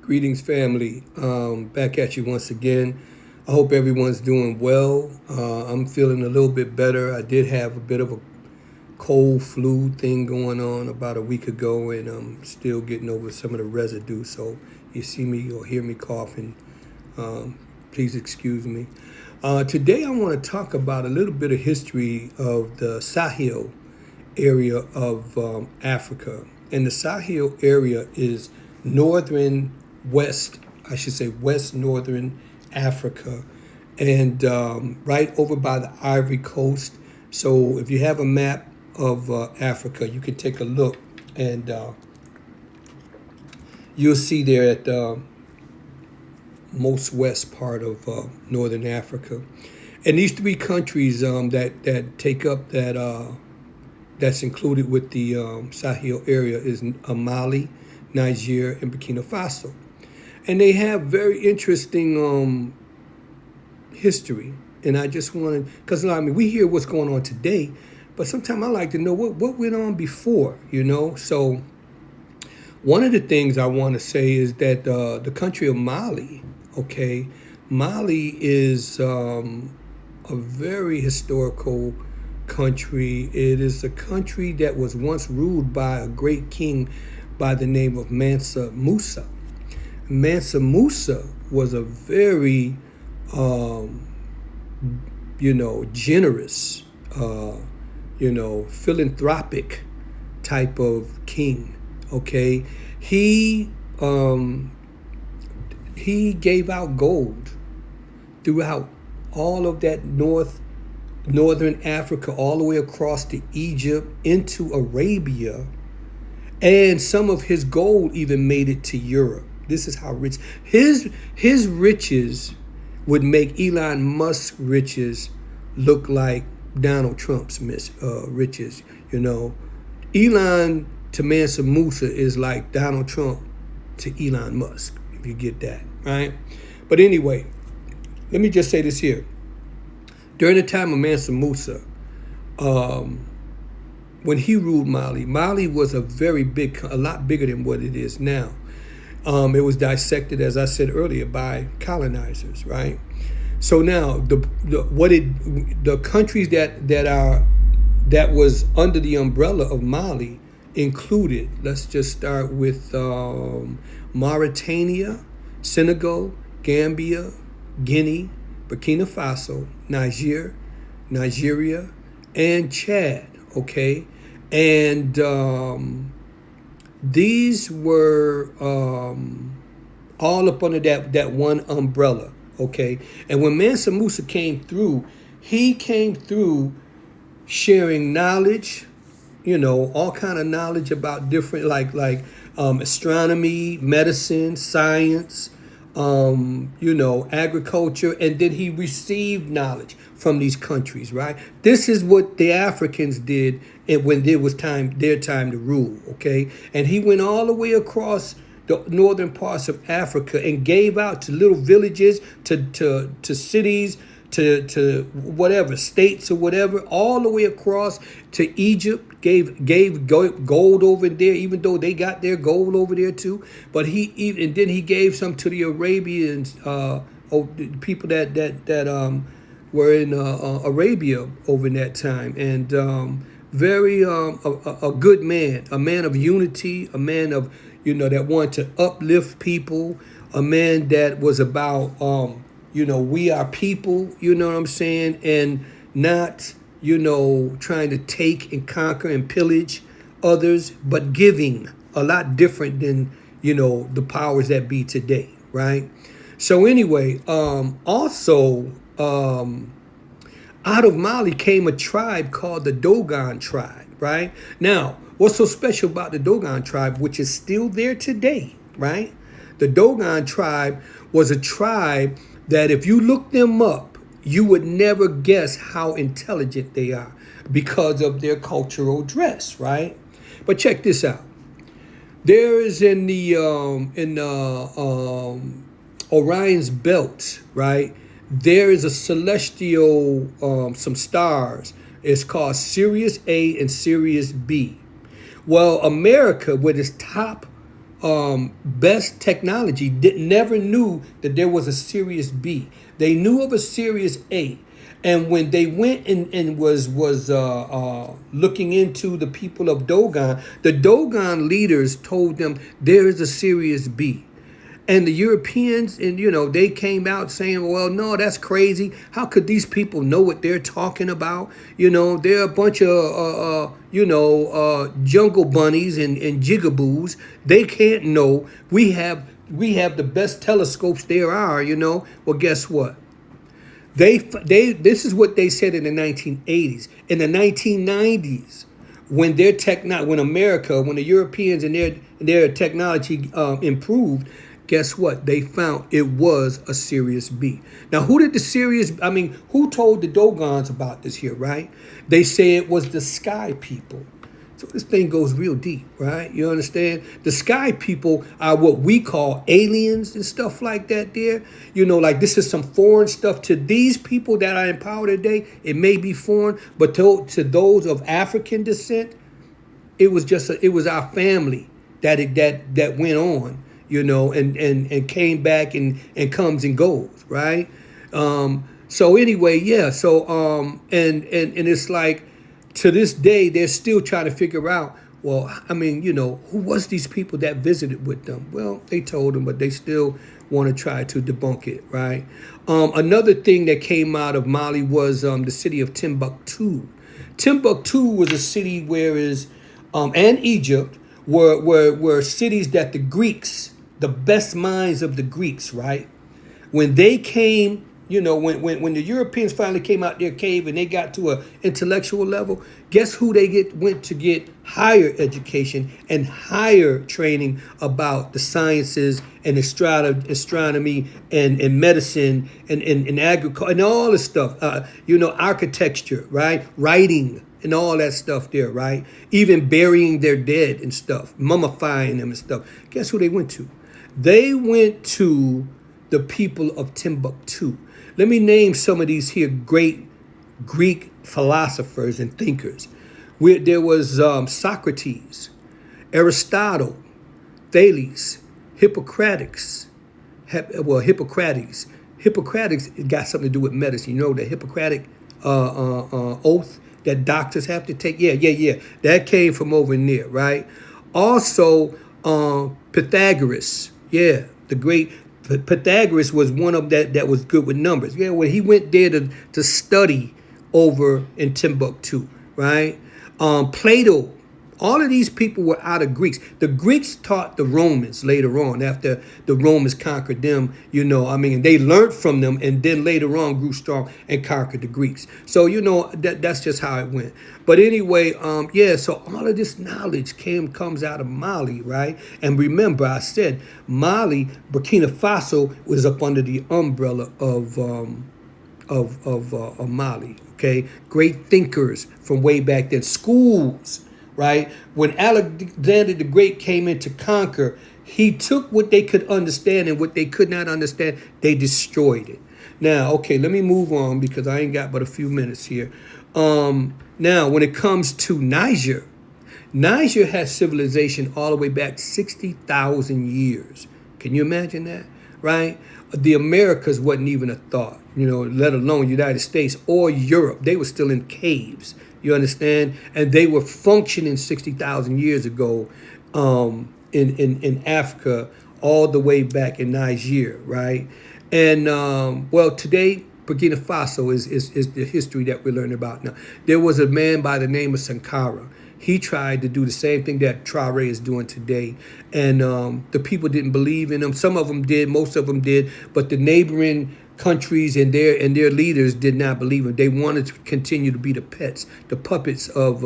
Greetings, family. Back at you once again. I hope everyone's doing well. I'm feeling a little bit better. I did have a bit of a cold flu thing going on about a week ago, and I'm still getting over some of the residue. So you see me or hear me coughing, please excuse me. Today, I want to talk about a little bit of history of the Sahel area of Africa. And the Sahel area is northern west, I should say west northern Africa, and right over by the Ivory Coast. So if you have a map of Africa, you can take a look, and you'll see there at the most west part of northern Africa. And these three countries that take up that's included with the Sahel area is Mali, Niger, and Burkina Faso. And they have very interesting history. And I just wanted, because I mean, we hear what's going on today, but sometimes I like to know what went on before, you know? So one of the things I want to say is that the country of Mali, okay, Mali is a very historical country. It is a country that was once ruled by a great king by the name of Mansa Musa. Mansa Musa was a very, generous, philanthropic type of king. Okay, he gave out gold throughout all of that northern Africa, all the way across to Egypt, into Arabia, and some of his gold even made it to Europe. This is how rich his riches would make Elon Musk's riches look like Donald Trump's riches. You know, Elon to Mansa Musa is like Donald Trump to Elon Musk, if you get that, right? But anyway, let me just say this here. During the time of Mansa Musa, when he ruled Mali, Mali was a lot bigger than what it is now. It was dissected, as I said earlier, by colonizers, right? So now the countries that was under the umbrella of Mali included. Let's just start with Mauritania, Senegal, Gambia, Guinea, Burkina Faso, Nigeria, and Chad, okay? And these were all up under that one umbrella, okay? And when Mansa Musa came through, he came through sharing knowledge, all kind of knowledge about different, like astronomy, medicine, science, agriculture, and then he received knowledge from these countries, right? This is what the Africans did when there was their time to rule, okay? And he went all the way across the northern parts of Africa and gave out to little villages, to cities, to whatever, states or whatever, all the way across to Egypt, gave gold over there, even though they got their gold over there too. But then he gave some to the Arabians, people that were in Arabia over in that time, and very a good man, a man of unity, a man of that wanted to uplift people, a man that was about we are people, you know what I'm saying, and not trying to take and conquer and pillage others, but giving, a lot different than the powers that be today, right? So anyway, also out of Mali came a tribe called the Dogon tribe, right? Now, what's so special about the Dogon tribe, which is still there today, right? The Dogon tribe was a tribe that if you look them up, you would never guess how intelligent they are because of their cultural dress, right? But check this out. There is in the Orion's belt, right? There is a celestial, some stars. It's called Sirius A and Sirius B. Well, America, with its top best technology never knew that there was a Sirius B. They knew of a Sirius A. And when they went and was looking into the people of Dogon, the Dogon leaders told them there is a Sirius B. And the Europeans, and they came out saying, well, no, that's crazy. How could these people know what they're talking about? They're a bunch of, jungle bunnies and jigaboos. They can't know. We have the best telescopes there are, Well, guess what? This is what they said in the 1980s. In the 1990s, when when the Europeans and their technology improved, guess what? They found it was a Sirius B. Now, who told the Dogons about this here, right? They say it was the sky people. So this thing goes real deep, right? You understand? The sky people are what we call aliens and stuff like that there. Like this is some foreign stuff to these people that are in power today. It may be foreign, but to those of African descent, it was our family that went on, and came back and comes and goes, right? So anyway, yeah. So and it's like, to this day, they're still trying to figure out, well, who was these people that visited with them? Well, they told them, but they still want to try to debunk it, right? Another thing that came out of Mali was the city of Timbuktu. Timbuktu was a city and Egypt were cities that the Greeks, the best minds of the Greeks, right? When they came, when the Europeans finally came out their cave and they got to an intellectual level, guess who went to get higher education and higher training about the sciences and astronomy and medicine and agriculture and all this stuff, architecture, right? Writing and all that stuff there, right? Even burying their dead and stuff, mummifying them and stuff. Guess who they went to? They went to the people of Timbuktu. Let me name some of these here great Greek philosophers and thinkers. There was Socrates, Aristotle, Thales, Hippocrates. Hippocrates. Hippocrates got something to do with medicine. The Hippocratic oath that doctors have to take. Yeah. That came from over in there, right? Also, Pythagoras. Yeah, the great Pythagoras was one of that was good with numbers. Yeah, well, he went there to study over in Timbuktu, right? Plato. All of these people were out of Greeks. The Greeks taught the Romans later on after the Romans conquered them, and they learned from them and then later on grew strong and conquered the Greeks. So, that's just how it went. But anyway, so all of this knowledge comes out of Mali, right? And remember, I said Mali, Burkina Faso was up under the umbrella of Mali, okay? Great thinkers from way back then. Schools, right? When Alexander the Great came in to conquer, he took what they could understand and what they could not understand, they destroyed it. Now, okay, let me move on because I ain't got but a few minutes here. Now, when it comes to Niger has civilization all the way back 60,000 years. Can you imagine that, right? The Americas wasn't even a thought, let alone United States or Europe. They were still in caves. You understand? And they were functioning 60,000 years ago in Africa, all the way back in Niger, right? And, today, Burkina Faso is the history that we're learning about now. There was a man by the name of Sankara. He tried to do the same thing that Traore is doing today. And the people didn't believe in him. Some of them did, most of them did. But the neighboring countries and their leaders did not believe him. They wanted to continue to be the puppets of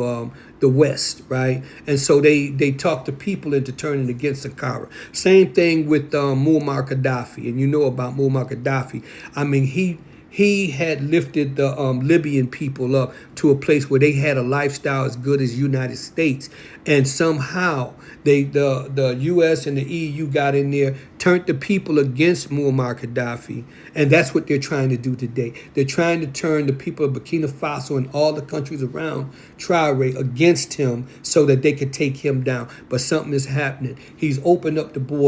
the West, right? And so they talked the people into turning against Sankara. Same thing with Muammar Gaddafi. And you know about Muammar Gaddafi. he had lifted the Libyan people up to a place where they had a lifestyle as good as United States, and somehow the U.S. and the EU got in there, turned the people against Muammar Gaddafi, and that's what they're trying to do today. They're trying to turn the people of Burkina Faso and all the countries around Traore against him so that they could take him down. But something is happening. He's opened up the border.